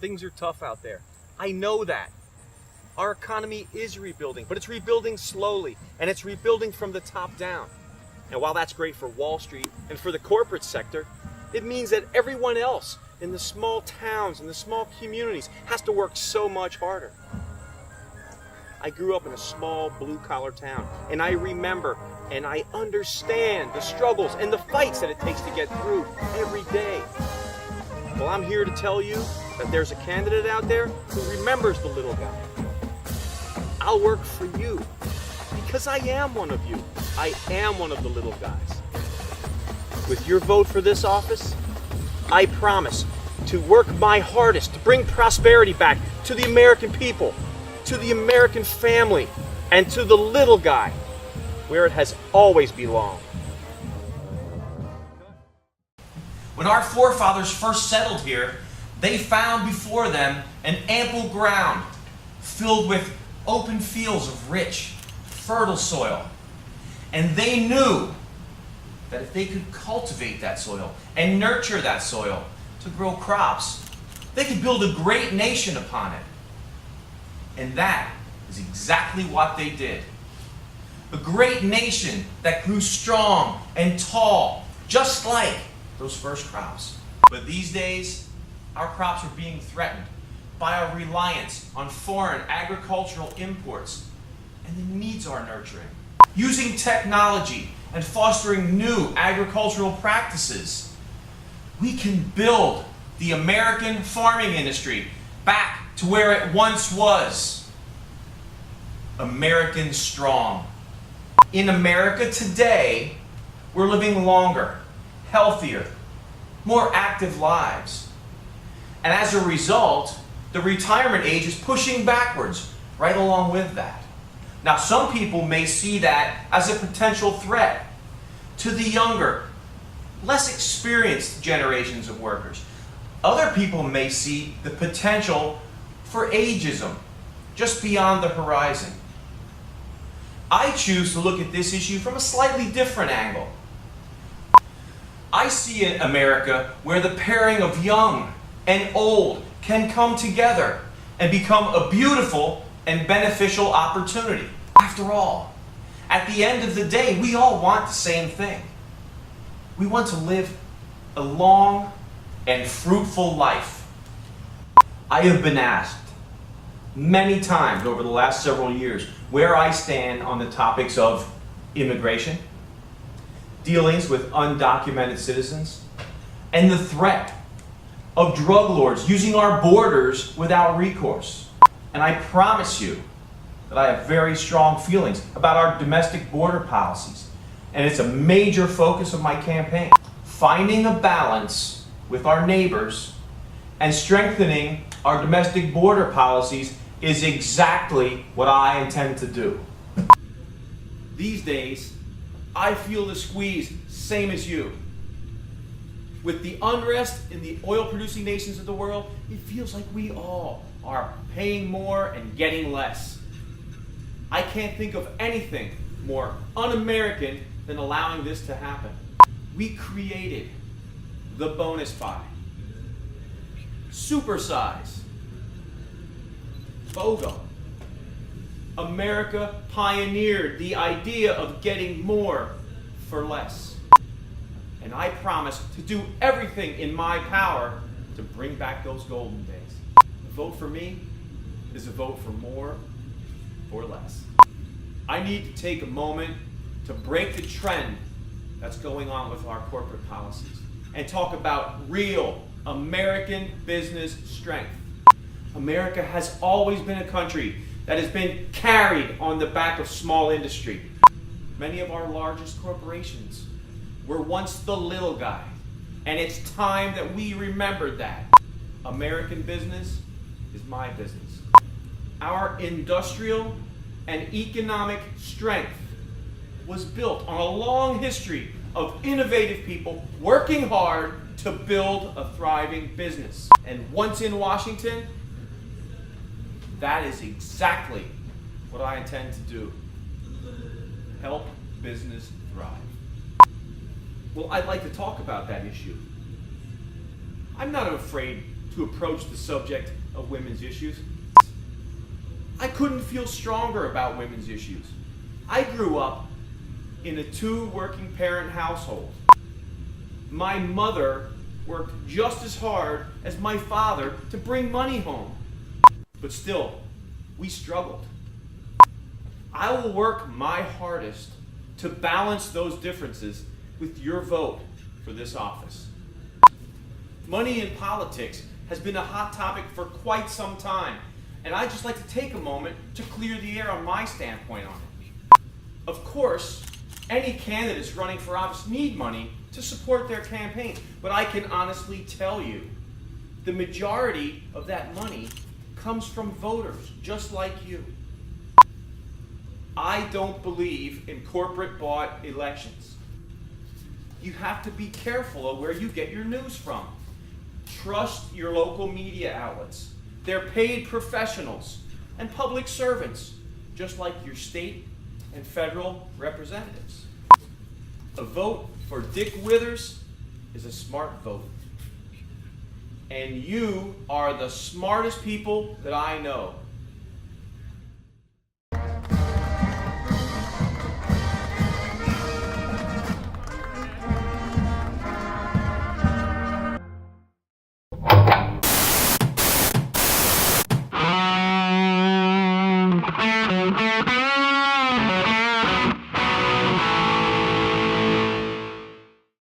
things are tough out there. I know that. Our economy is rebuilding, but it's rebuilding slowly, and it's rebuilding from the top down. And while that's great for Wall Street and for the corporate sector, it means that everyone else in the small towns and the small communities has to work so much harder. I grew up in a small blue-collar town, and I remember and I understand the struggles and the fights that it takes to get through every day. Well, I'm here to tell you that there's a candidate out there who remembers the little guy. I'll work for you because I am one of you. I am one of the little guys. With your vote for this office, I promise to work my hardest to bring prosperity back to the American people, to the American family, and to the little guy, where it has always belonged. When our forefathers first settled here, they found before them an ample ground filled with open fields of rich, fertile soil. And they knew that if they could cultivate that soil and nurture that soil to grow crops, they could build a great nation upon it. And that is exactly what they did. A great nation that grew strong and tall, just like those first crops. But these days, our crops are being threatened by our reliance on foreign agricultural imports, and the needs are nurturing. Using technology and fostering new agricultural practices, we can build the American farming industry back to where it once was. American strong. In America today, we're living longer, healthier, more active lives. And as a result, the retirement age is pushing backwards right along with that. Now, some people may see that as a potential threat to the younger, less experienced generations of workers. Other people may see the potential for ageism just beyond the horizon. I choose to look at this issue from a slightly different angle. I see an America where the pairing of young and old can come together and become a beautiful and beneficial opportunity. After all, at the end of the day, we all want the same thing. We want to live a long and fruitful life. I have been asked many times over the last several years where I stand on the topics of immigration, dealings with undocumented citizens, and the threat of drug lords using our borders without recourse. And I promise you that I have very strong feelings about our domestic border policies, and it's a major focus of my campaign. Finding a balance with our neighbors and strengthening our domestic border policies is exactly what I intend to do. These days, I feel the squeeze, same as you. With the unrest in the oil-producing nations of the world, it feels like we all are paying more and getting less. I can't think of anything more un-American than allowing this to happen. We created the bonus buy, supersize, BOGO. America pioneered the idea of getting more for less. And I promise to do everything in my power to bring back those golden days. A vote for me is a vote for more or less. I need to take a moment to break the trend that's going on with our corporate policies and talk about real American business strength. America has always been a country that has been carried on the back of small industry. Many of our largest corporations were once the little guy, and it's time that we remembered that. American business is my business. Our industrial and economic strength was built on a long history of innovative people working hard to build a thriving business. And once in Washington, that is exactly what I intend to do. Help business thrive. Well, I'd like to talk about that issue. I'm not afraid to approach the subject of women's issues. I couldn't feel stronger about women's issues. I grew up in a 2 working parent household. My mother worked just as hard as my father to bring money home. But still, we struggled. I will work my hardest to balance those differences with your vote for this office. Money in politics has been a hot topic for quite some time, and I'd just like to take a moment to clear the air on my standpoint on it. Of course, any candidates running for office need money to support their campaign, but I can honestly tell you, the majority of that money comes from voters just like you. I don't believe in corporate-bought elections. You have to be careful of where you get your news from. Trust your local media outlets. They're paid professionals and public servants, just like your state and federal representatives. A vote for Dick Withers is a smart vote. And you are the smartest people that I know.